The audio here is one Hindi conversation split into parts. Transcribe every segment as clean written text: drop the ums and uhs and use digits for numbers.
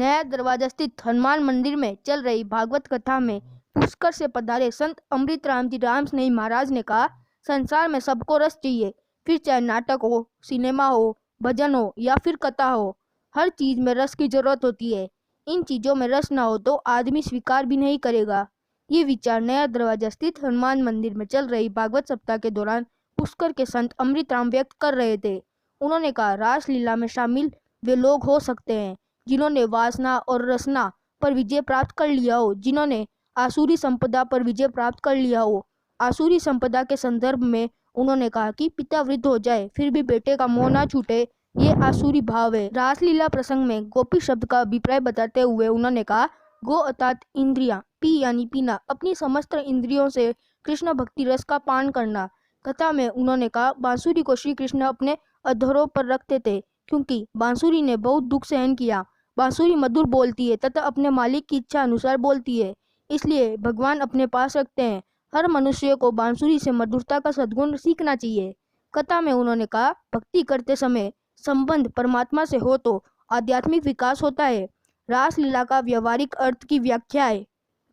नया दरवाजा स्थित हनुमान मंदिर में चल रही भागवत कथा में पुष्कर से पधारे संत अमृत राम जी राम स्नेही महाराज ने कहा, संसार में सबको रस चाहिए, फिर चाहे नाटक हो, सिनेमा हो, भजन हो या फिर कथा हो, हर चीज में रस की जरूरत होती है। इन चीजों में रस ना हो तो आदमी स्वीकार भी नहीं करेगा। ये विचार नया दरवाजा स्थित हनुमान मंदिर में चल रही भागवत सप्ताह के दौरान पुष्कर के संत अमृत राम व्यक्त कर रहे थे। उन्होंने कहा, रासलीला में शामिल वे लोग हो सकते हैं जिन्होंने वासना और रसना पर विजय प्राप्त कर लिया हो, जिन्होंने आसुरी संपदा पर विजय प्राप्त कर लिया हो। आसुरी संपदा के संदर्भ में उन्होंने कहा कि पिता वृद्ध हो जाए फिर भी बेटे का मोह ना छूटे, ये आसुरी भाव है। रासलीला प्रसंग में गोपी शब्द का अभिप्राय बताते हुए उन्होंने कहा, गो अर्थात इंद्रियां, पी यानी पीना, अपनी समस्त इंद्रियों से कृष्ण भक्ति रस का पान करना। कथा में उन्होंने कहा, बांसुरी को श्री कृष्ण अपने अधरों पर रखते थे क्योंकि बांसुरी ने बहुत दुख सहन किया। बांसुरी मधुर बोलती है तथा अपने मालिक की इच्छा अनुसार बोलती है, इसलिए भगवान अपने पास रखते हैं। हर मनुष्य को बांसुरी से मधुरता का सद्गुण सीखना चाहिए। कथा में उन्होंने कहा, भक्ति करते समय संबंध परमात्मा से हो तो आध्यात्मिक विकास होता है। रासलीला का व्यवहारिक अर्थ की व्याख्या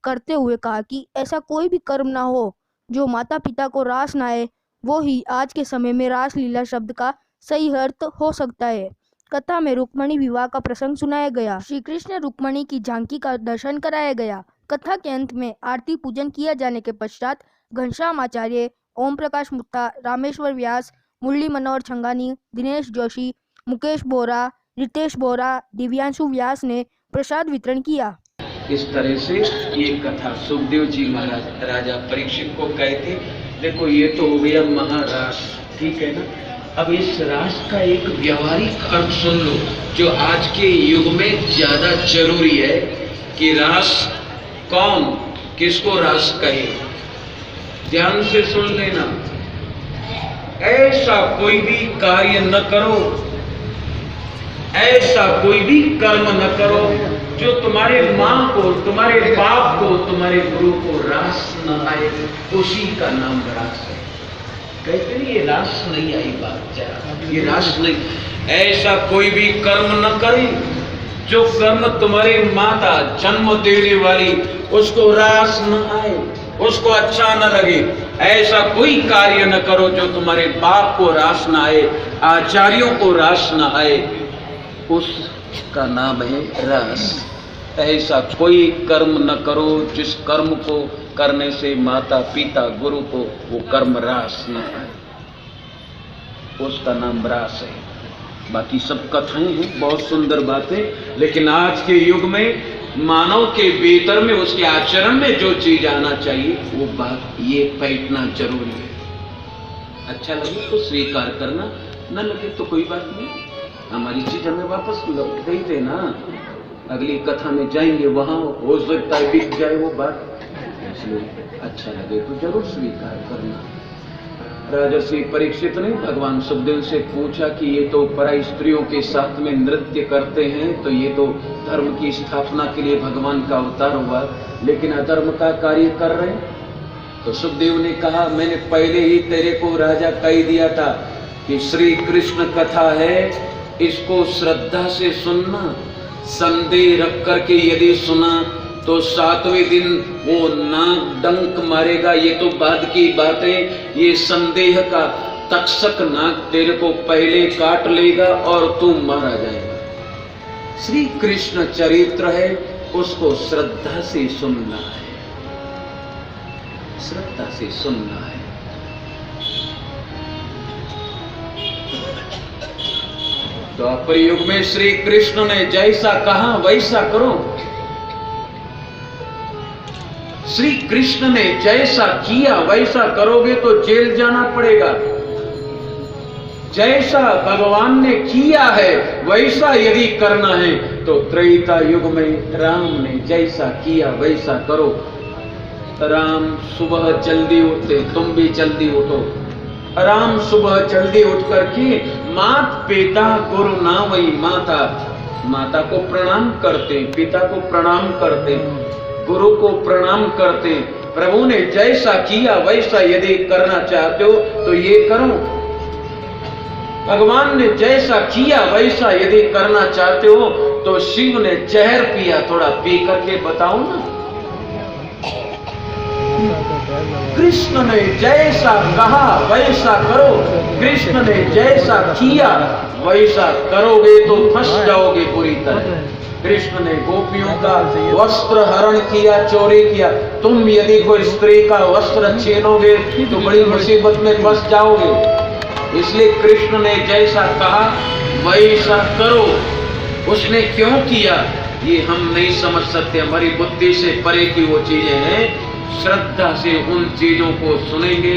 करते हुए कहा कि ऐसा कोई भी कर्म ना हो जो माता पिता को रास ना आए, वो ही आज के समय में रासलीला शब्द का सही अर्थ हो सकता है। कथा में रुक्मणी विवाह का प्रसंग सुनाया गया। श्री कृष्ण रुक्मणी की झांकी का दर्शन कराया गया। कथा के अंत में आरती पूजन किया जाने के पश्चात घनश्याम आचार्य, ओम प्रकाश मुत्ता, रामेश्वर व्यास, मुरली मनोहर छंगानी, दिनेश जोशी, मुकेश बोरा, रितेश बोरा, दिव्यांशु व्यास ने प्रसाद वितरण किया। इस तरह से ये कथा सुखदेव जी महाराज राजा परीक्षित को कहते, देखो ये तो हो गया महारास, ठीक है ना। अब इस रास का एक व्यवहारिक अर्थ सुन लो जो आज के युग में ज्यादा जरूरी है कि रास कौन किसको रास कहे। ध्यान से सुन लेना, ऐसा कोई भी कार्य न करो, ऐसा कोई भी कर्म न करो जो तुम्हारे माँ को, तुम्हारे बाप को, तुम्हारे गुरु को रास न आए, उसी का नाम रास है। कहते नहीं ये रास नहीं आई बात, ये रास नहीं। ऐसा कोई भी कर्म न करे जो कर्म तुम्हारी माता जन्म देने वाली उसको रास न आए, उसको अच्छा न लगे। ऐसा कोई कार्य न करो जो तुम्हारे बाप को रास न आए, आचार्यों को रास न आए, उसका नाम है रास। ऐसा कोई कर्म न करो जिस कर्म को करने से माता पिता गुरु को वो कर्म रास न आए, उसका नाम रास है। बाकी सब कथाएं हैं, बहुत सुंदर बातें, लेकिन आज के युग में मानव के भीतर में उसके आचरण में जो चीज आना चाहिए वो बात ये बैठना जरूरी है। अच्छा लगे तो स्वीकार करना, न लगे तो कोई बात नहीं, हमारी चीज हमें वापस लौट गई देना। अगली कथा में जाएंगे, वहां हो सकता है बिक जाए वो बात, इसलिए अच्छा लगे तो जरूर स्वीकार करना। राजा श्री परीक्षित ने भगवान सुखदेव से पूछा कि ये तो पराई स्त्रियों के साथ में नृत्य करते हैं, तो ये तो धर्म की स्थापना के लिए भगवान का अवतार हुआ, लेकिन अधर्म का कार्य कर रहे हैं। तो सुखदेव ने कहा, मैंने पहले ही तेरे को राजा कह दिया था कि श्री कृष्ण कथा है, इसको श्रद्धा से सुनना, संदेह रख करके यदि सुना तो 7वें दिन वो नाक डंक मारेगा। ये तो बाद की बातें, ये संदेह का तक्षक नाक तेरे को पहले काट लेगा और तू मारा जाएगा। श्री कृष्ण चरित्र है, उसको श्रद्धा से सुनना है, श्रद्धा से सुनना है। द्वापर युग में श्री कृष्ण ने जैसा कहा वैसा करो। श्री कृष्ण ने जैसा किया वैसा करोगे तो जेल जाना पड़ेगा। जैसा भगवान ने किया है वैसा यदि करना है तो त्रेता युग में राम ने जैसा किया वैसा करो। राम सुबह जल्दी उठते, तुम भी जल्दी उठो। राम सुबह जल्दी उठ करके मात पिता गुरु ना वही माता, माता को प्रणाम करते, पिता को प्रणाम करते, गुरु को प्रणाम करते। प्रभु ने जैसा किया वैसा यदि करना चाहते हो तो ये करो। भगवान ने जैसा किया वैसा यदि करना चाहते हो तो शिव ने जहर पिया, थोड़ा पी करके बताओ ना। कृष्ण ने जैसा कहा वैसा करो, कृष्ण ने जैसा किया वैसा करोगे तो फंस जाओगे बुरी तरह। कृष्ण ने गोपियों का वस्त्र हरण किया, चोरी किया। तुम यदि कोई स्त्री का वस्त्र छीनोगे तो बड़ी मुसीबत में फंस जाओगे। इसलिए कृष्ण ने जैसा कहा वैसा करो। उसने क्यों किया ये हम नहीं समझ सकते, हमारी बुद्धि से परे की वो चीजें हैं। श्रद्धा से उन चीजों को सुनेंगे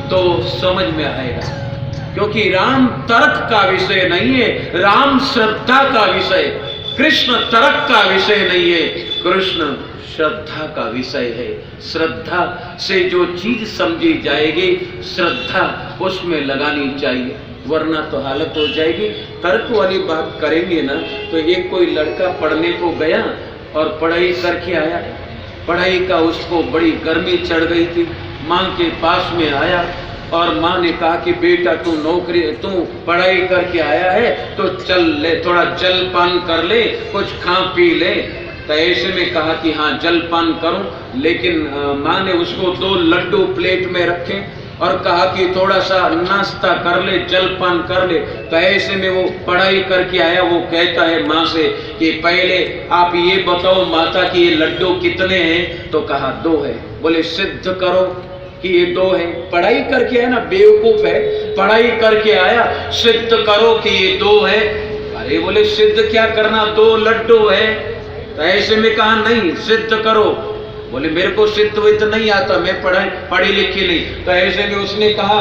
तो समझ में आएगा, क्योंकि राम तर्क का विषय नहीं है, राम श्रद्धा का विषय। कृष्ण तर्क का विषय नहीं है, कृष्ण श्रद्धा का विषय है। श्रद्धा से जो चीज समझी जाएगी, श्रद्धा उसमें लगानी चाहिए, वरना तो हालत हो जाएगी। तर्क वाली बात करेंगे ना तो एक कोई लड़का पढ़ने को गया और पढ़ाई करके आया, पढ़ाई का उसको बड़ी गर्मी चढ़ गई थी। माँ के पास में आया और माँ ने कहा कि बेटा तू पढ़ाई करके आया है तो चल ले, थोड़ा जलपान कर ले, कुछ खा पी ले। तो ऐसे में कहा कि हाँ जलपान करूं, लेकिन माँ ने उसको 2 लड्डू प्लेट में रखे और कहा कि थोड़ा सा नाश्ता कर ले, जलपान कर ले। तो ऐसे में वो पढ़ाई करके आया, वो कहता है माँ से कि पहले आप ये बताओ माता कि ये लड्डू कितने हैं? तो कहा 2 है। बोले सिद्ध करो कि ये 2 है। पढ़ाई करके आया ना, बेवकूफ है, पढ़ाई करके आया, सिद्ध करो कि ये 2 है। अरे बोले सिद्ध क्या करना, 2 लड्डू है। तो ऐसे में कहा नहीं सिद्ध करो। बोले मेरे को सिद्ध विद्ध नहीं आता, मैं पढ़ी लिखी नहीं। तो ऐसे में उसने कहा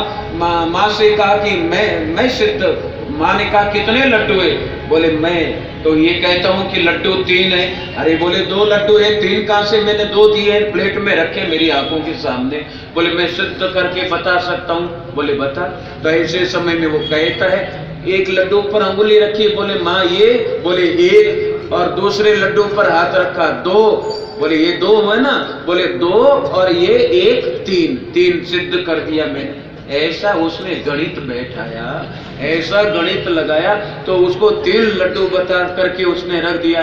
माँ से कहा कि मैं सिद्ध। माँ ने कहा कितने लड्डू है? बोले मैं तो ये कहता हूँ कि लड्डू 3 है। अरे बोले 2 लड्डू है, 3 कहाँ से? मैंने 2 दिए प्लेट में रखे मेरी आंखों के सामने। बोले मैं सिद्ध करके बता सकता हूँ। बोले बता। तो ऐसे समय में वो कहता है, एक लड्डू पर अंगुली रखी, बोले माँ ये, बोले 1, और दूसरे लड्डू पर हाथ रखा 2, बोले ये 2 है ना? बोले 2 और ये 1, 3 सिद्ध कर दिया मैंने। ऐसा उसने गणित बैठाया, ऐसा गणित लगाया तो उसको 3 लड्डू बता करके उसने रख दिया।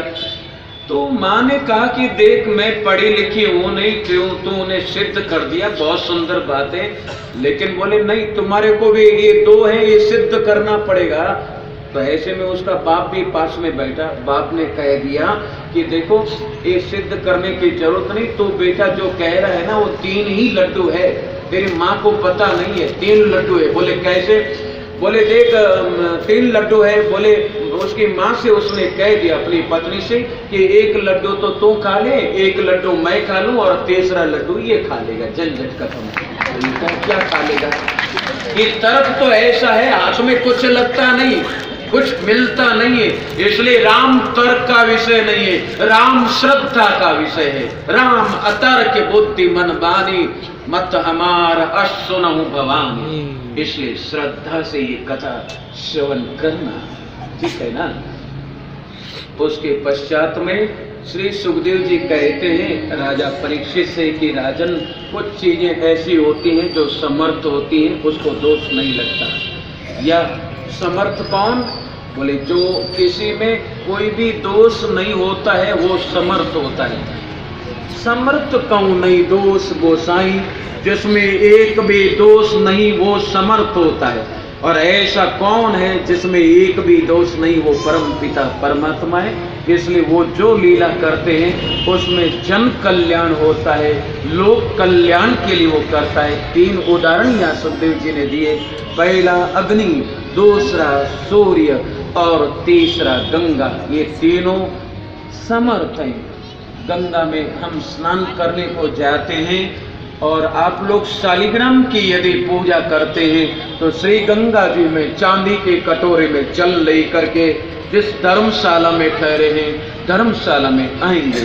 तो माँ ने कहा कि देख मैं पढ़ी लिखी हूँ नहीं, क्यों तूने सिद्ध कर दिया, बहुत सुंदर बात है, लेकिन बोले नहीं तुम्हारे को भी ये 2 है, ये सिद्ध करना पड़ेगा। तो ऐसे में उसका बाप भी पास में बैठा। बाप ने कह दिया कि देखो ये सिद्ध करने की जरूरत नहीं, तो बेटा जो कह रहा है ना वो 3 ही लड्डू है, तेरी माँ को पता नहीं है 3 लड्डू है। बोले कैसे? बोले देख 3 लड्डू है। बोले उसकी माँ से उसने कह दिया अपनी पत्नी से कि 1 लड्डू तो तू खा ले, 1 लड्डू मैं खा लूं और 3रा लड्डू ये खा लेगा, झंझट खत्म। क्या खा लेगा? ये तर्क तो ऐसा है, हाथ में कुछ लगता नहीं, कुछ मिलता नहीं है। इसलिए राम तर्क का विषय नहीं है, राम श्रद्धा का विषय है। राम अतर्क बुद्धि मन बानी, मत हमार असुनहु भवानी। इसलिए श्रद्धा से ये कथा श्रवण करना, ठीक है ना? उसके पश्चात में श्री सुखदेव जी कहते हैं राजा परीक्षित से कि राजन कुछ चीजें ऐसी होती हैं जो समर्थ होती हैं, उसको दोष नहीं लगता। या समर्थ कौन? बोले जो किसी में कोई भी दोष नहीं होता है वो समर्थ होता है। समर्थ कौन नहीं दोष गोसाई, जिसमें एक भी दोष नहीं वो समर्थ होता है। और ऐसा कौन है जिसमें एक भी दोष नहीं? वो परम पिता परमात्मा है। इसलिए वो जो लीला करते हैं उसमें जन कल्याण होता है, लोक कल्याण के लिए वो करता है। 3 उदाहरण यहाँ सुखदेव जी ने दिए। पहला अग्नि, दूसरा सूर्य और तीसरा गंगा। ये तीनों समर्थ हैं। गंगा में हम स्नान करने को जाते हैं और आप लोग शालिग्राम की यदि पूजा करते हैं तो श्री गंगा जी में चांदी के कटोरे में जल लेकर के जिस धर्मशाला में ठहरे हैं धर्मशाला में आएंगे,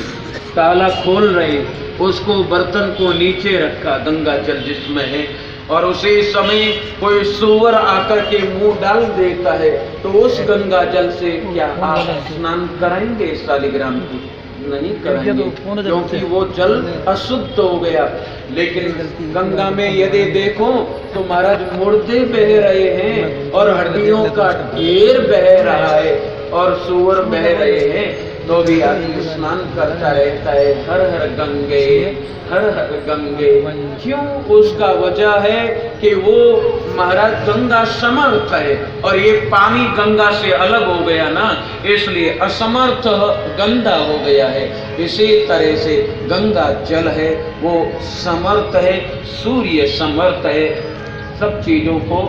ताला खोल रहे, उसको बर्तन को नीचे रखा गंगा जल जिसमें है, और उसी समय कोई सुअर आकर के मुंह डाल देता है तो उस गंगा जल से क्या आप स्नान कराएंगे शालिग्राम की? नहीं कराएंगे, क्योंकि वो जल अशुद्ध हो गया। लेकिन गंगा में यदि देखो तो महाराज मुर्दे बह रहे हैं और हड्डियों का ढेर बह रहा है और सूअर बह रहे हैं, तो भी आदमी स्नान करता रहता है, हर हर गंगे, हर हर गंगे। क्यों? उसका वजह है कि वो महाराज गंगा समर्थ है और ये पानी गंगा से अलग हो गया ना, इसलिए असमर्थ गंदा हो गया है। इसी तरह से गंगा जल है वो समर्थ है, सूर्य समर्थ है, सब चीजों को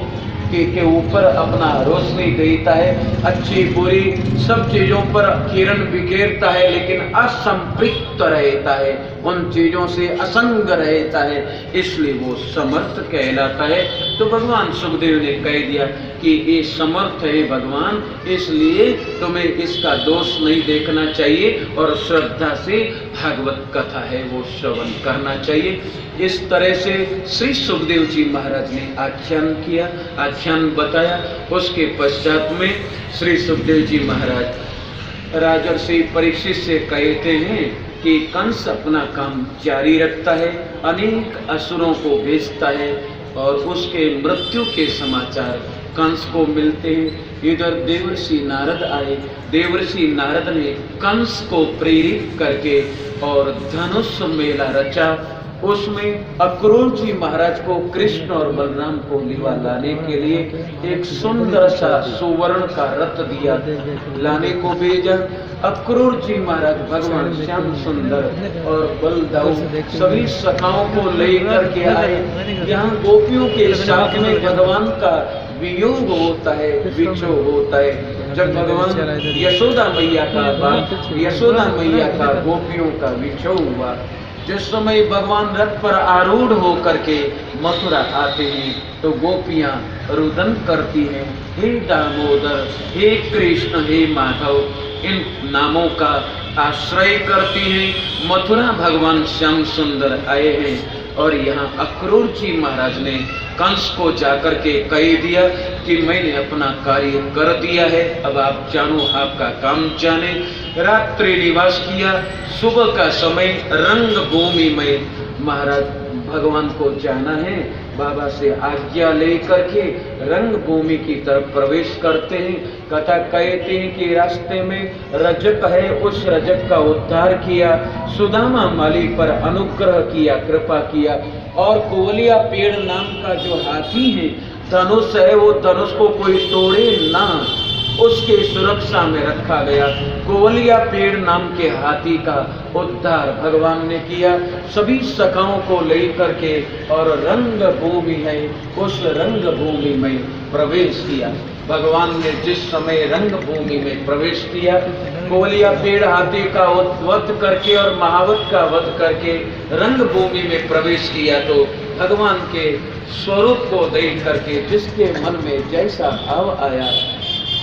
के ऊपर अपना रोशनी देता है, अच्छी बुरी सब चीजों पर किरण बिखेरता है, लेकिन असंपृक्त रहता है, उन चीजों से असंग रहता है, इसलिए वो समर्थ कहलाता है। तो भगवान सुखदेव ने कह दिया कि ये समर्थ है भगवान, इसलिए तुम्हें इसका दोष नहीं देखना चाहिए और श्रद्धा से भागवत कथा है वो श्रवण करना चाहिए। इस तरह से श्री सुखदेव जी महाराज ने आख्यान किया, आख्यान बताया। उसके पश्चात में श्री सुखदेव जी महाराज राजर्षि परीक्षित से कहते हैं कि कंस अपना काम जारी रखता है, अनेक असुरों को भेजता है और उसके मृत्यु के समाचार कंस को मिलते हैं। इधर देवर्षि नारद आए, देवर्षि नारद ने कंस को प्रेरित करके और धनुष मेला रचा। उसमें अक्रूर जी महाराज को कृष्ण और बलराम को लिवा लाने के लिए एक सुंदर सा सुवर्ण का रथ दिया, लाने को भेजा। अक्रूर जी महाराज भगवान श्याम सुंदर और बलदाऊ सभी सखाओं को लेकर के आए। यहाँ गोपियों के साथ में भगवान का वियोग होता है, विक्षोभ होता है। जब भगवान यशोदा मैया का गोपियों का विक्षोभ हुआ, जिस समय भगवान रथ पर आरूढ़ होकर के मथुरा आते हैं तो गोपियां रुदन करती हैं, हे दामोदर, हे कृष्ण, हे माधव, इन नामों का आश्रय करती हैं। मथुरा भगवान श्याम सुंदर आए हैं और यहाँ अक्रूर जी महाराज ने कंस को जाकर के कह दिया कि मैंने अपना कार्य कर दिया है, अब आप जानो, आपका काम जाने। रात्रि निवास किया, सुबह का समय रंग भूमि में महाराज भगवान को जाना है, बाबा से आज्ञा लेकर के रंग भूमि की तरफ प्रवेश करते हैं। कथा कहते हैं कि रास्ते में रजक है, उस रजक का उद्धार किया, सुदामा माली पर अनुग्रह किया, कृपा किया, और कोवलिया पेड़ नाम का जो हाथी है, धनुष है, वो धनुष को कोई तोड़े ना, उसके सुरक्षा में रखा गया। कोवलिया पेड़ नाम के हाथी का उद्धार भगवान ने किया, सभी सखाओं को लेकर के, और रंग भूमि है, उस रंग भूमि में प्रवेश किया। भगवान ने जिस समय रंग भूमि में प्रवेश किया, कोवलिया पेड़ हाथी का वध करके और महावत का वध करके रंग भूमि में प्रवेश किया, तो भगवान के स्वरूप को देख करके जिसके मन में जैसा भाव आया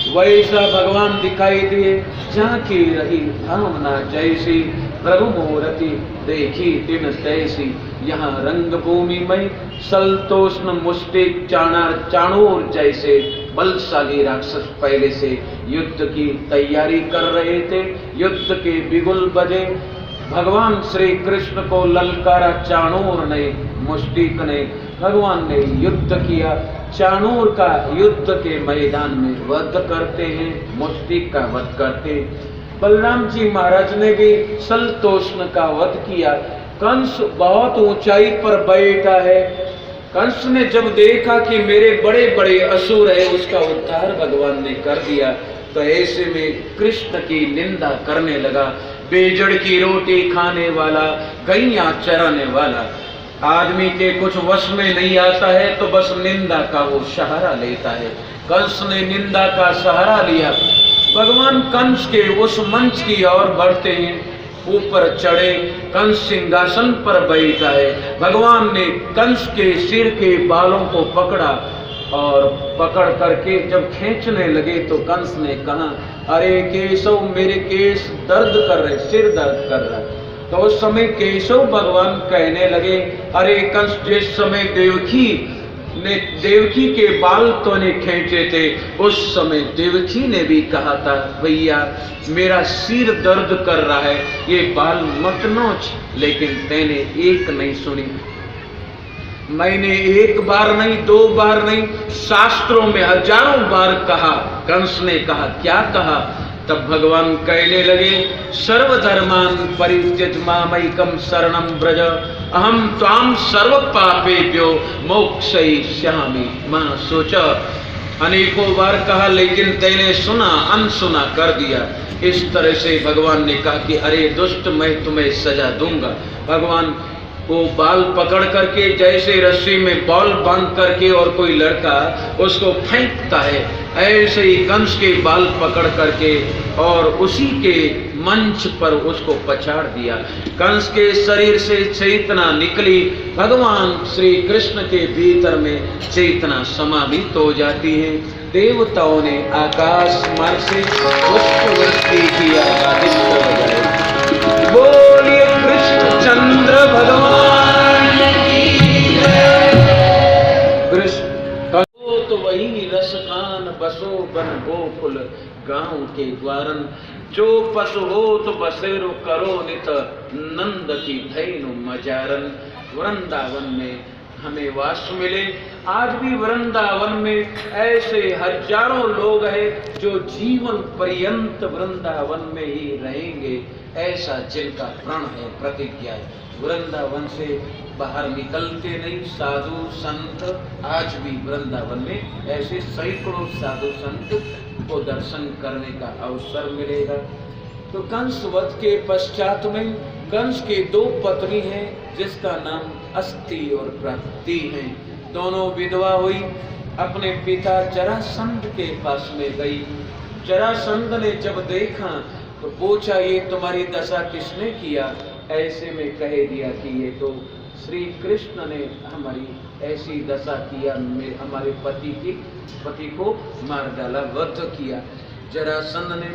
वैसा भगवान दिखाई दिए। झांकी रही भावना जैसी, प्रभु मूर्ति देखी तिन तैसी। यहाँ रंग भूमि में सलतोष्ण मुष्टिक चाणूर जैसे बलशाली राक्षस पहले से युद्ध की तैयारी कर रहे थे। युद्ध के बिगुल बजे, भगवान श्री कृष्ण को ललकारा चाणूर ने, मुष्टिक ने। भगवान ने युद्ध किया, चाणूर का युद्ध के मैदान में वध करते हैं, मुष्टिक का वध करते हैं। बलराम जी महाराज ने भी सलतोष्ण का वध किया। कंस बहुत ऊंचाई पर बैठा है। कंस ने जब देखा कि मेरे बड़े बड़े असुर है, उसका उद्धार भगवान ने कर दिया, तो ऐसे में कृष्ण की निंदा करने लगा। बेजड़ की रोटी खाने वाला, गैया चराने वाला आदमी के कुछ वश में नहीं आता है तो बस निंदा का वो सहारा लेता है। कंस ने निंदा का सहारा लिया। भगवान कंस के उस मंच की ओर बढ़ते हैं, ऊपर चढ़े, कंस सिंहासन पर बैठा है। भगवान ने कंस के सिर के बालों को पकड़ा और पकड़ करके जब खींचने लगे तो कंस ने कहा, अरे केशव, मेरे केस दर्द कर रहे, सिर दर्द कर रहा है। तो उस समय केशव भगवान कहने लगे, अरे कंस, जिस समय देवकी ने देवकी के बाल तो ने खींचे थे, उस समय देवकी ने भी कहा था भैया मेरा सिर दर्द कर रहा है, ये बाल मत नोच, लेकिन तेने एक नहीं सुनी। मैंने एक बार नहीं, दो बार नहीं, शास्त्रों में हजारों बार कहा। कंस ने कहा, क्या कहा? तब भगवान कहने लगे, सर्वधर्मान परित्यज मामैकम शरणं व्रज, अहम त्वाम सर्व पापेभ्यो मोक्षयिष्यामि मा शुचा। अनेकों बार कहा, लेकिन तेने सुना, अनसुना कर दिया। इस तरह से भगवान ने कहा कि अरे दुष्ट, मैं तुम्हें सजा दूंगा। भगवान वो बाल पकड़ करके, जैसे रस्सी में बॉल बांध करके और कोई लड़का उसको फेंकता है, ऐसे ही कंस के बाल पकड़ करके और उसी के मंच पर उसको पछाड़ दिया। कंस के शरीर से चेतना निकली, भगवान श्री कृष्ण के भीतर में चेतना समाहित हो जाती है। देवताओं ने आकाश मार्ग से पुष्पवृष्टि किया, आदित्य बजाए। बोलिए कृष्णचंद्र भगवान की जय। कृष्ण तो वही रस खान, बसो बन गोकुल गांव के द्वारन, जो पशु हो तो बसेरो करो नित, नंद की धैनु मजारन। वृंदावन में हमें वास मिले। आज भी वृंदावन में ऐसे हजारों लोग हैं जो जीवन पर्यंत वृंदावन में ही रहेंगे, ऐसा जिनका प्रण है, प्रतिज्ञा है। वृंदावन से बाहर निकलते नहीं साधु संत। आज भी वृंदावन में ऐसे सैकड़ों साधु संत को दर्शन करने का अवसर मिलेगा। तो कंस वध के पश्चात में कंस के दो पत्नी हैं, जिसका नाम अस्ति और प्राप्ति है। दोनों विधवा हुई, अपने पिता जरासंध के पास में गई। जरासंध ने जब देखा तो पूछा, ये तुम्हारी दशा किसने किया? ऐसे में कह दिया कि ये तो श्री कृष्ण ने हमारी ऐसी दशा किया, हमारे पति को मार डाला, वध किया। जरासंध ने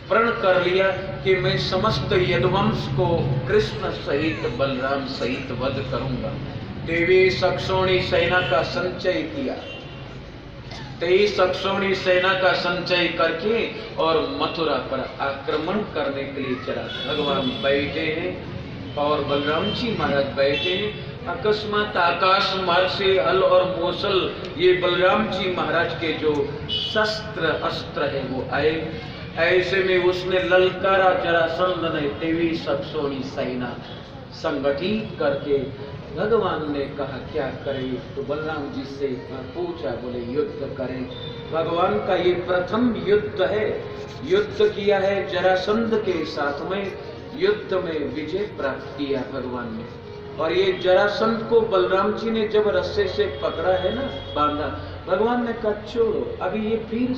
प्रण कर लिया कि मैं समस्त यदुवंश को कृष्ण सहित बलराम सहित वध करूंगा। देवी सक्षोणी सेना का संचय किया। 23 अक्षोणी सेना का संचय करके और मथुरा पर आक्रमण करने के लिए चला। भगवान बैठे हैं और बलराम जी महाराज बैठे हैं। अकस्मात आकाश मार्ग से हल और मूसल, ये बलराम जी महाराज के जो शस्त्र अस्त्र है वो आए। ऐसे में उसने ललकारा, जरासंध ने 23 अक्षोणी सेना संगठित करके भगवान ने कहा क्या करें? तो बलराम जी से पूछा, बोले युद्ध करें। भगवान का ये प्रथम युद्ध है। युद्ध किया है जरासंध के साथ में, युद्ध में विजय प्राप्त किया भगवान ने। और ये जरासंध को बलराम जी ने जब रस्से से पकड़ा है ना, बांधा, भगवान ने कहा छोड़ो, अभी ये फिर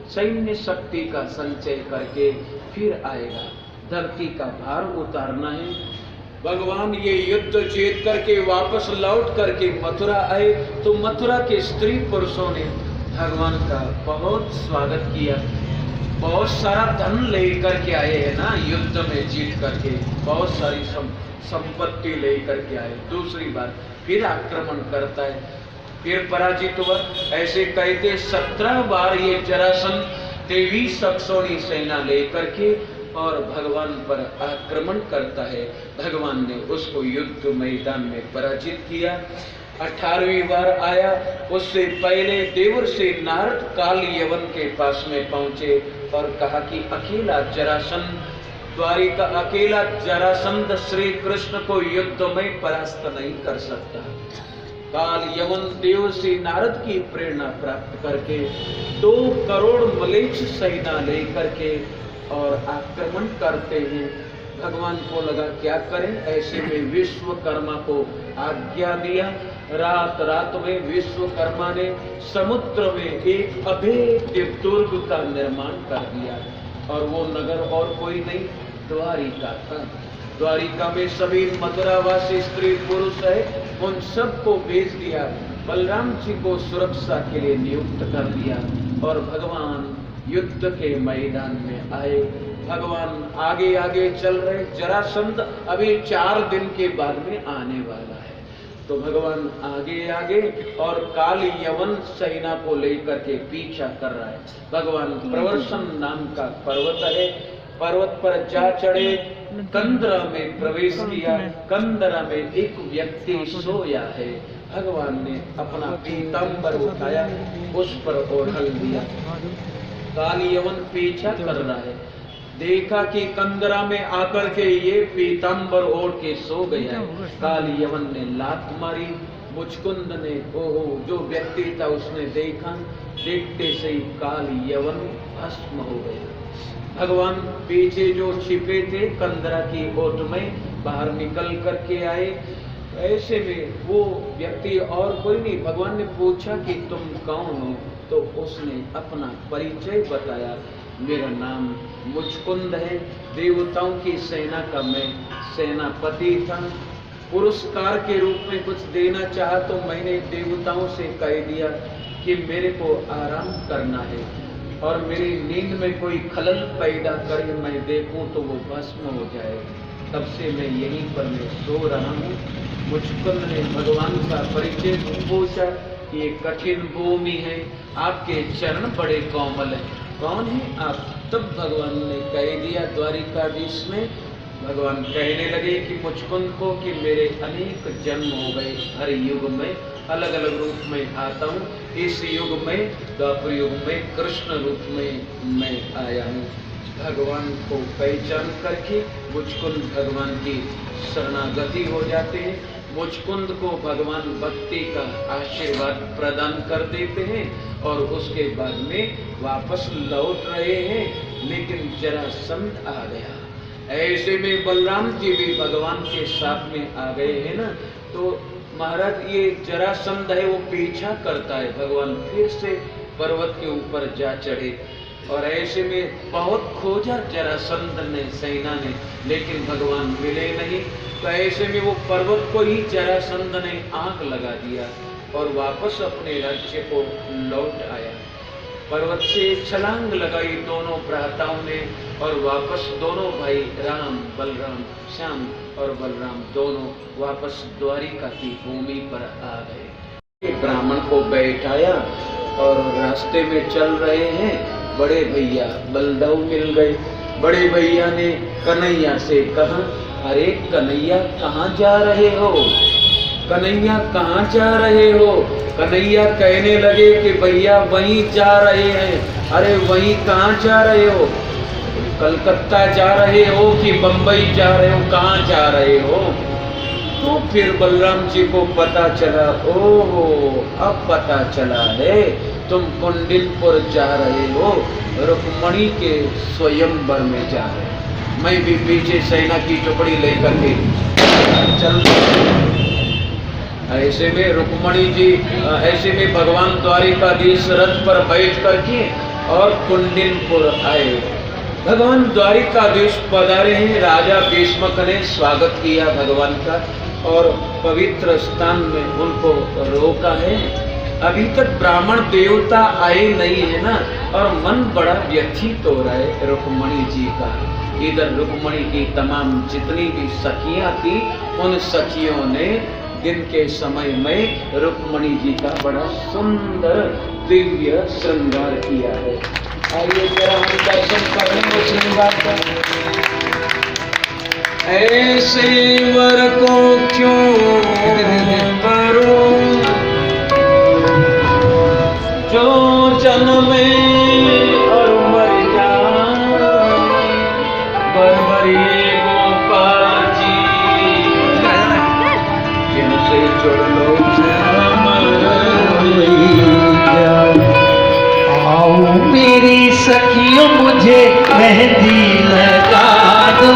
सैन्य शक्ति का संचय करके फिर आएगा, धरती का भार उतारना है। भगवान ये युद्ध जीत करके वापस लौट करके मथुरा आए तो मथुरा के स्त्री पुरुषों ने भगवान का बहुत स्वागत किया। बहुत सारा धन लेकर के आए हैं ना, युद्ध में जीत करके बहुत सारी संपत्ति लेकर के आए। दूसरी बार फिर आक्रमण करता है, फिर पराजित हुआ। ऐसे कहते 17 बार ये जरासंध 23 अक्षोणी सेना लेकर के और भगवान पर आक्रमण करता है। भगवान ने उसको युद्ध मैदान में पराजित किया। 18वीं बार आया, उससे पहले देवर से नारद काल यवन के पास में पहुंचे और कहा कि अकेला जरासंध श्री कृष्ण को युद्ध में परास्त नहीं कर सकता। काल यवन देव से नारद की प्रेरणा प्राप्त करके 2 करोड़ मलेच्छ सेना लेकर के और आक्रमण करते हैं। भगवान को लगा क्या करें, ऐसे में विश्वकर्मा को आज्ञा दिया। रात में विश्वकर्मा ने समुद्र में एक अभेद्य दुर्ग का निर्माण कर दिया और वो नगर और कोई नहीं, द्वारिका था। द्वारिका में सभी मथुरावासी स्त्री पुरुष है, उन सबको भेज दिया। बलराम जी को सुरक्षा के लिए नियुक्त कर दिया और भगवान युद्ध के मैदान में आए। भगवान आगे आगे चल रहे। जरासंध अभी 4 दिन के बाद में आने वाला है। तो भगवान आगे आगे और काली यवन सेना को लेकर के पीछा कर रहा है। भगवान प्रवर्षण नाम का पर्वत है, पर्वत पर जा चढ़े, कंदरा में प्रवेश किया। कंदरा में एक व्यक्ति सोया है। भगवान ने अपना पीतांबर उठाया, उस पर ओढ़ल दिया। काली यवन पीछा कर रहा है, देखा कि कंदरा में आकर के ये पीतांबर ओढ़ के सो गया है। काली यवन ने लात मारी। मुचकुंद ने, ओहो, जो व्यक्ति था उसने देखा, देखते से ही काली यवन भस्म हो गया। भगवान पीछे जो छिपे थे कंदरा की ओट में बाहर निकल करके आए। ऐसे में वो व्यक्ति और कोई नहीं। भगवान ने पूछा कि तुम कौन हो? तो उसने अपना परिचय बताया, मेरा नाम मुचकुंद है, देवताओं की सेना का मैं सेनापति था। पुरस्कार के रूप में कुछ देना चाहा तो मैंने देवताओं से कह दिया कि मेरे को आराम करना है और मेरी नींद में कोई खलल पैदा करे, मैं देखूं तो वो भस्म हो जाए। तब से मैं यहीं पर मैं सो रहा हूँ। मुचकुंद ने भगवान का परिचय पूछा कि ये कठिन भूमि है, आपके चरण बड़े कोमल हैं, कौन है आप? तब भगवान ने कह दिया द्वारिकाधीश में। भगवान कहने लगे कि मुचकुंद को कि मेरे अनेक जन्म हो गए, हर युग में अलग अलग रूप में आता हूँ। इस युग में, द्वापर युग में कृष्ण रूप में मैं आया हूँ। भगवान को पहचान करके मुचकुंद भगवान की शरणागति हो जाते हैं। मुचकुंद को भगवान भक्ति का आशीर्वाद प्रदान कर देते हैं और उसके बाद में वापस लौट रहे हैं, लेकिन जरासंध आ गया। ऐसे में बलराम जी भी भगवान के साथ में आ गए हैं ना, तो महाराज ये जरासंध है वो पीछा करता है। भगवान फिर से पर्वत के ऊपर जा चढ़े और ऐसे में बहुत खोजा जरासंध ने, सेना ने, लेकिन भगवान मिले नहीं। तो ऐसे में वो पर्वत को ही जरासंध ने आग लगा दिया और वापस अपने राज्य को लौट आया। पर्वत से छलांग लगाई दोनों भ्राताओं ने और वापस दोनों भाई राम, बलराम, श्याम और बलराम दोनों वापस द्वारिका की भूमि पर आ गए। ब्राह्मण को बैठाया और रास्ते में चल रहे हैं। बड़े भैया बलदेव मिल गए। बड़े भैया ने कन्हैया से कहा, अरे कन्हैया कहाँ जा रहे हो? कन्हैया कहाँ जा रहे हो? कन्हैया कहने लगे कि भैया वहीं जा रहे हैं। अरे वहीं कहाँ जा रहे हो? कलकत्ता जा रहे हो कि बंबई जा रहे हो? कहाँ जा रहे हो? तो फिर बलराम जी को पता चला, ओहो अब पता चला है तुम कुंडिलपुर जा रहे हो, रुक्मणी के स्वयंवर में जा रहे हो। मैं भी पीछे सेना की टुकड़ी लेकर के चल। ऐसे में रुक्मणी जी, ऐसे में भगवान द्वारिकाधीश रथ पर बैठ करके और कुंडिलपुर आए। भगवान द्वारिकाधीश पधारे हैं। राजा भीष्मक ने स्वागत किया भगवान का और पवित्र स्थान में उनको रोका है। अभी तक ब्राह्मण देवता आए नहीं है ना, और मन बड़ा व्यथित हो रहा है रुक्मणी जी का। इधर रुक्मणी की तमाम जितनी भी सखियां थी, उन सखियों ने दिन के समय में रुक्मणी जी का बड़ा सुंदर दिव्य श्रृंगार किया है। आइए जरा हम दर्शन करेंगे श्रृंगार का। ऐसे वर को क्यों करो जो जन्मे और मर जाए, बरबरिए गोपाल जी जिनसे जुड़ लो। आओ मेरी सखियों मुझे मेहंदी लगा दो,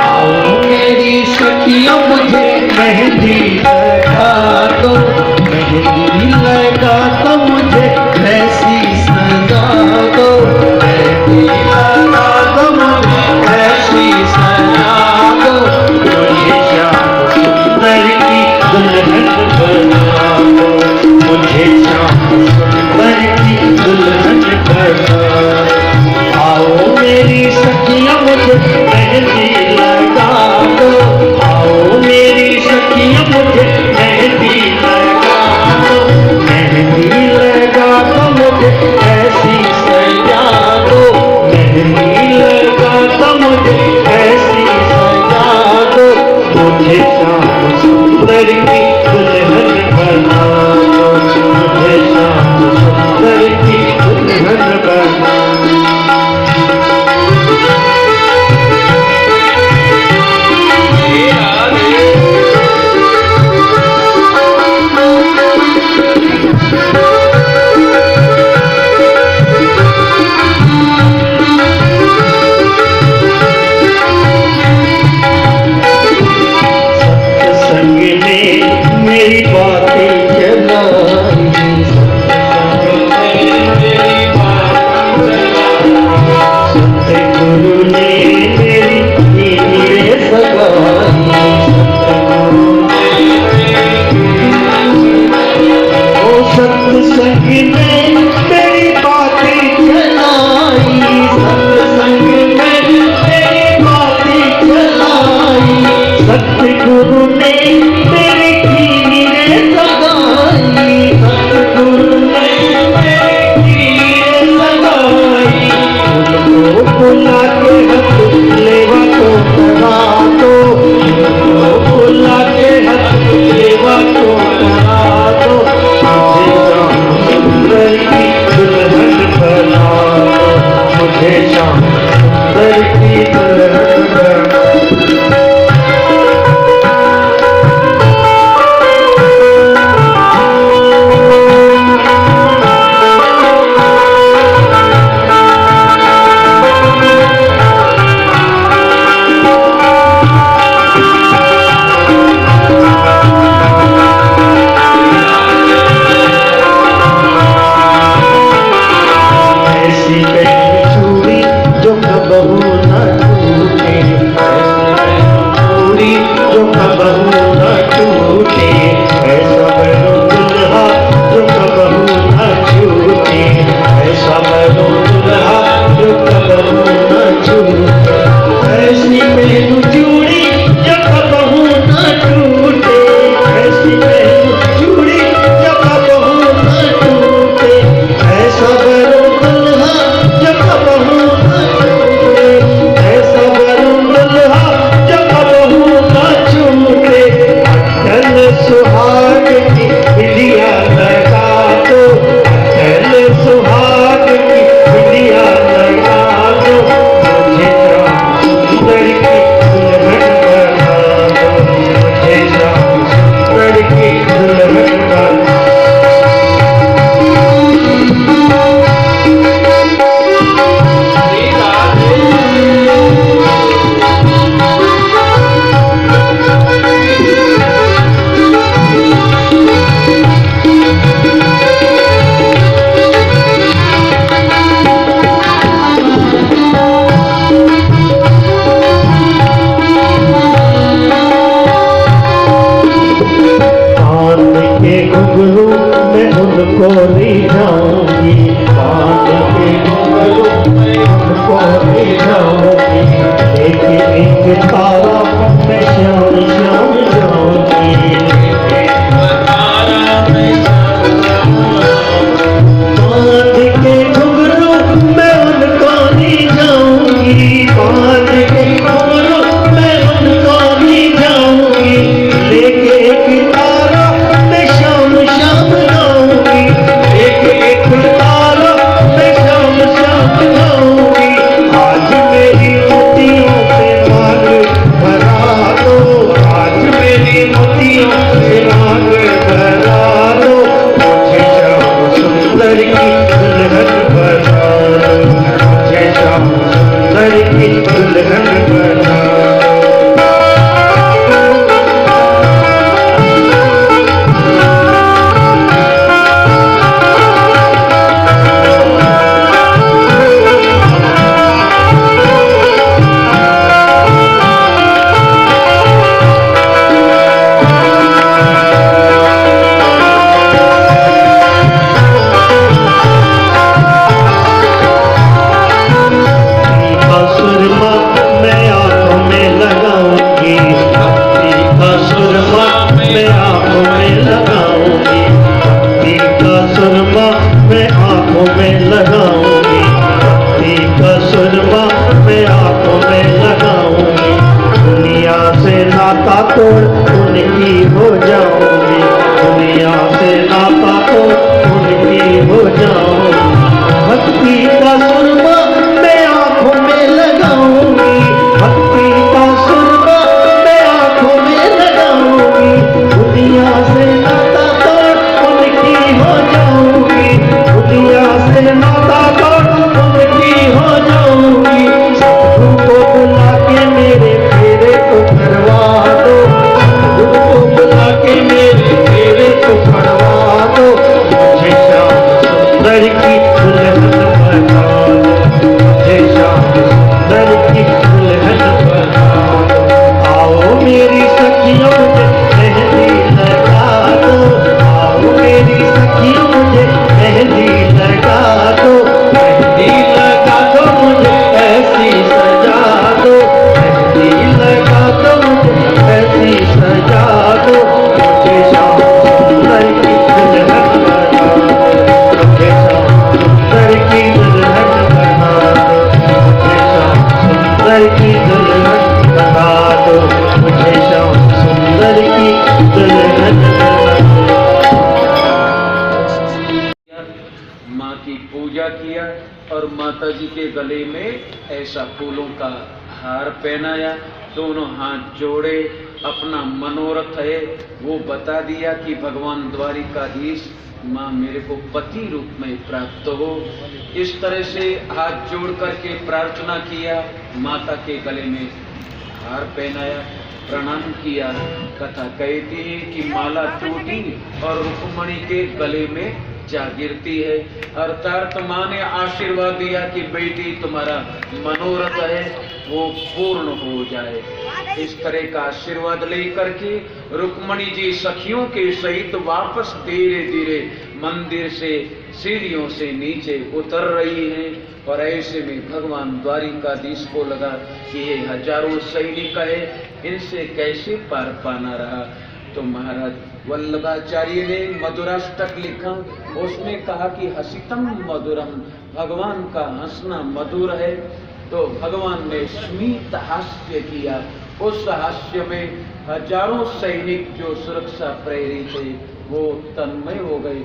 आओ मेरी सखियों मुझे मेहंदी लगा दो, मेहंदी लगा तो मुझे ऐसी सजा दो, मेहंदी लगा तो मुझे ऐसी सजा दो, मुझे श्याम सुंदर की दुल्हन बना दो, मुझे श्याम सुंदर की दुल्हन बना। आओ मेरी सखियां मुझे मेहंदी लगा दो, आओ मेरी सखियां मुझे मेहंदी सत्संग में मेरी बातें चलाई, सत्संग में मेरी बातें चलाई, सतगुरु ने मेरी कीरें लगाई, सतगुरु ने मेरी कीरें लगाई। उनको बुला के हाथ लेवा को करा दो, उनको बुला के हाथ लेवा को करा दो, मुझे श्याम सुंदर की दुल्हन बना दो, मुझे श्याम आज मेरी की पूजा किया और माता जी के गले में ऐसा फूलों का हार पहनाया, दोनों हाथ जोड़े, अपना मनोरथ है वो बता दिया कि भगवान द्वारिकाधीश माँ मेरे को पति रूप में प्राप्त हो। इस तरह से हाथ जोड़ करके प्रार्थना किया, माता के गले में हार पहनाया, प्रणाम किया। कथा कहती है कि माला टूटी और रुक्मणी के गले में जा गिरती है। अर्थात माँ ने आशीर्वाद दिया कि बेटी तुम्हारा मनोरथ है वो पूर्ण हो जाए। इस तरह का आशीर्वाद लेकर के रुक्मणी जी सखियों के सहित वापस धीरे धीरे मंदिर से सीढ़ियों से नीचे उतर रही हैं। और ऐसे में भगवान द्वारिकाधीश को लगा कि ये हजारों सैनिक है, इनसे कैसे पार पाना रहा। तो महाराज वल्लभाचार्य ने मधुराष्टक लिखा, उसमें कहा कि हसितम मधुरम, भगवान का हंसना मधुर है। तो भगवान ने स्मित हास्य किया, उस हास्य में हजारों सैनिक जो सुरक्षा प्रेरी थे वो तन्मय हो गए।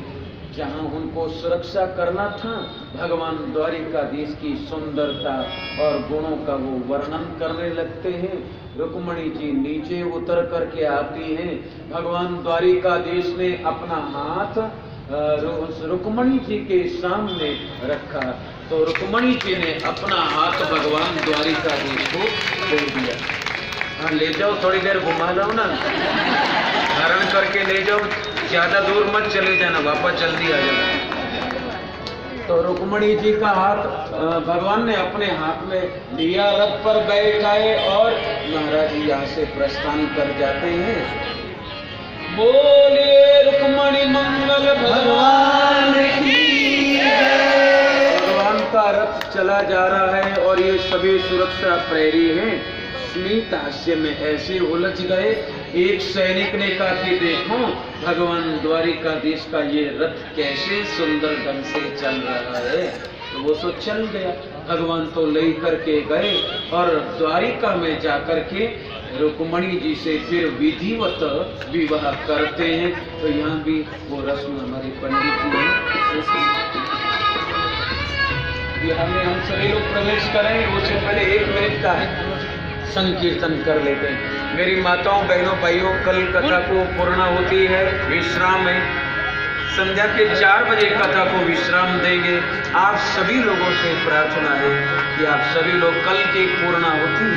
जहां उनको सुरक्षा करना था, भगवान द्वारिकाधीश की सुंदरता और गुणों का वो वर्णन करने लगते हैं। रुक्मणी जी नीचे उतर करके आती हैं, भगवान द्वारिकाधीश ने अपना हाथ रुक्मणी जी के सामने रखा, तो रुक्मणी जी ने अपना हाथ भगवान द्वारिकाधीश को दे दिया। हाँ ले जाओ, थोड़ी देर घुमा लो ना, धारण करके ले जाओ, ज्यादा दूर मत चले जाना, वापस जल्दी आ जाना। तो रुक्मणी जी का हाथ भगवान ने अपने हाथ में लिया, रथ पर बैठाए और महाराज जी यहाँ से प्रस्थान कर जाते हैं। बोले रुक्मणी मंगल भगवान की जय। भगवान का रथ चला जा रहा है और ये सभी सुरक्षा प्रहरी हैं स्मित हास्य में ऐसे उलझ गए। एक सैनिक ने कहा कि देखो भगवान द्वारिकाधीश का ये रथ कैसे सुंदर ढंग से चल रहा है। तो वो तो चल गया, भगवान तो ले करके गए और द्वारिका में जाकर के रुक्मणी जी से फिर विधिवत विवाह करते हैं। तो यहाँ भी वो रस्म हमारे पंडित जी हैं, बिहार में हम सभी लोग प्रवेश करें उससे पहले 1 मिनट का है संकीर्तन कर लेते हैं। मेरी माताओं बहनों भाइयों, कल कथा को पूर्ण होती है, विश्राम है, संध्या के 4 बजे कथा को विश्राम देंगे। आप सभी लोगों से प्रार्थना है कि आप सभी लोग कल की पूर्णाहुति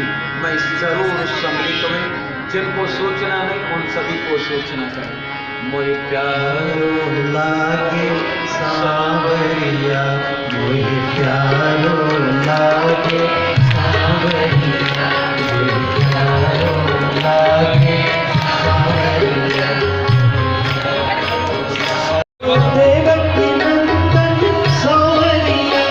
में जरूर सम्मिलित में, जिनको सोचना है उन सभी को सोचना चाहिए। मोहे प्यारो लागे सांवरिया, मोहे प्यारो लागे सांवरिया, मोहे प्यारो लागे सांवरिया। देवकी नंदन सांवरिया,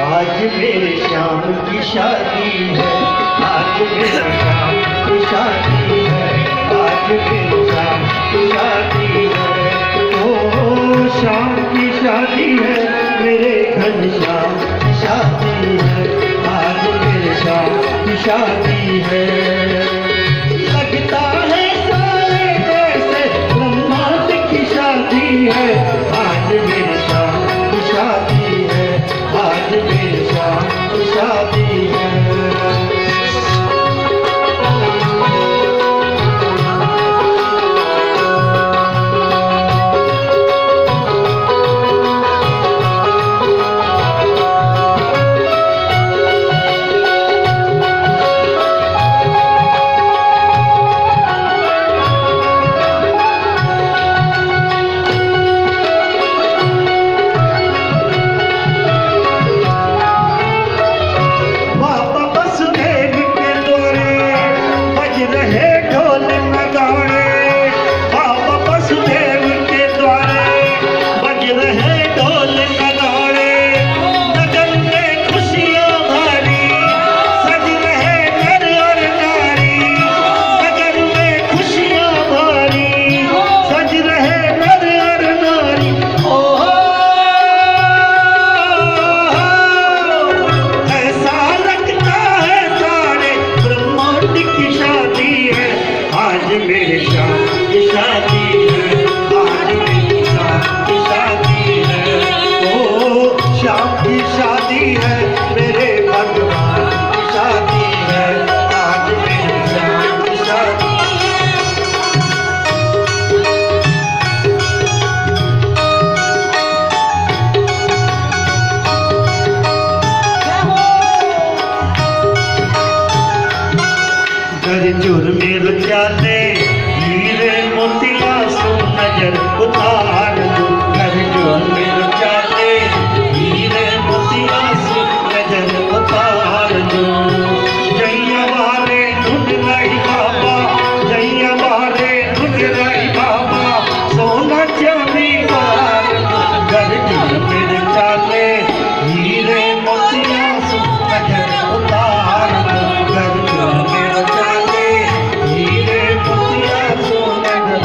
आज मेरे श्याम की शादी है, आज मेरे श्याम की शादी है, आज मेरे श्याम की शादी है। ओ श्याम की शादी है, मेरे घनश्याम की शादी है, आज मेरे श्याम की शादी है। लगता है सारे जैसे ब्रह्मांड की शादी है, आज मेरे श्याम की शादी है, आज मेरे श्याम की शादी है। मेरे श्याम की शादी है, आज मेरे श्याम की शादी है। ओ श्याम की शादी है, मेरे भगवान की शादी है, आज मेरे श्याम की शादी है। जुर मेल चाले हीरे मोतिया सो नजर उतार दो, कर जुर मेल चाले हीरे मोतिया सो नजर उतार दो। जैया वाले ढूंढ रही बाबा, जैया वाले ढूंढ रही बाबा, सोना चांदी वार कर जुर मेल चाले हीरे मोतिया सो नजर उतार दो, कर जुर मेल चाले हीरे मोतिया सो नजर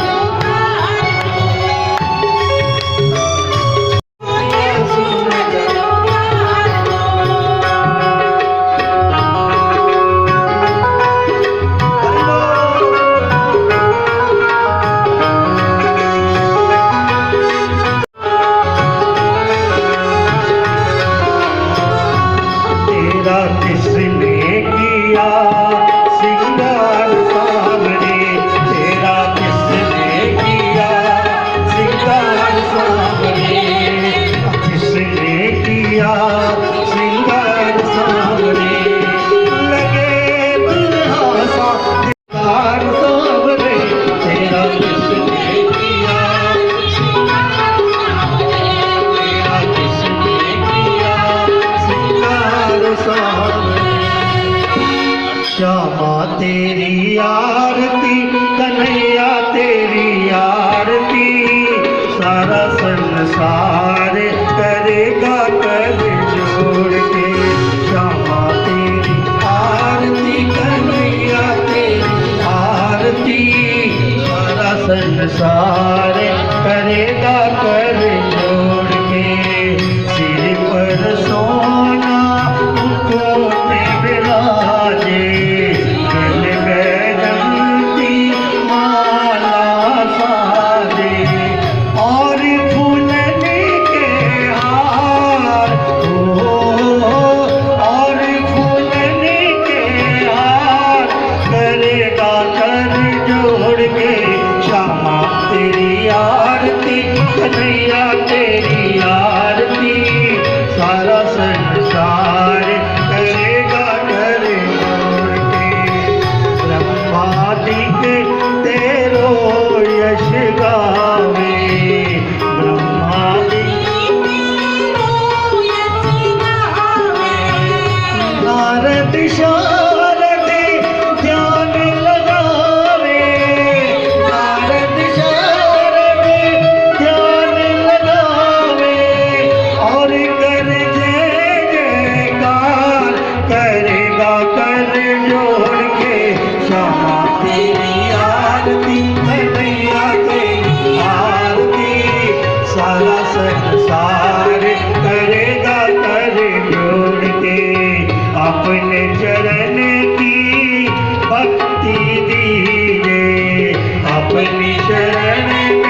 तेरा किसने किया सिंगार सावरे, तेरा किसने किया सिंगार सावरे, किसने किया सिंगार सावरे, लगे दुल्हा सा सिंगार सावरे, तेरा किसने किया सिंगार सावरे, तेरा किसने किया सिंगार सावरे। श्यामा तेरी आरती, कन्हैया तेरी आरती, सारा संसार करेगा कर जोड़ के। श्यामा तेरी आरती, कन्हैया तेरी आरती, सारा संसार करेगा कर जोड़ के। सिर पर सोना मुकुट विराजे, गले में रंगती माला साजे, और फूलने के हार, और फूलने के हार करेगा कर जोड़ के। श्यामा तेरी आरती, कन्हैया तेरी आरती, सारा संसार करेगा कर जोड़ के। ब्रह्मादिक तेरो यश गावे, ब्रह्मादिक नारद शारद ध्यान लगावे, नारद शारद ध्यान लगावे, और कर जय जयकार करेगा कर जोड़ के। श्यामा तेरी आरती, कन्हैया तेरी आरती, सारा संसार करेगा कर जोड़ के। अपने चरण की भक्ति दीजिए, अपनी शरण में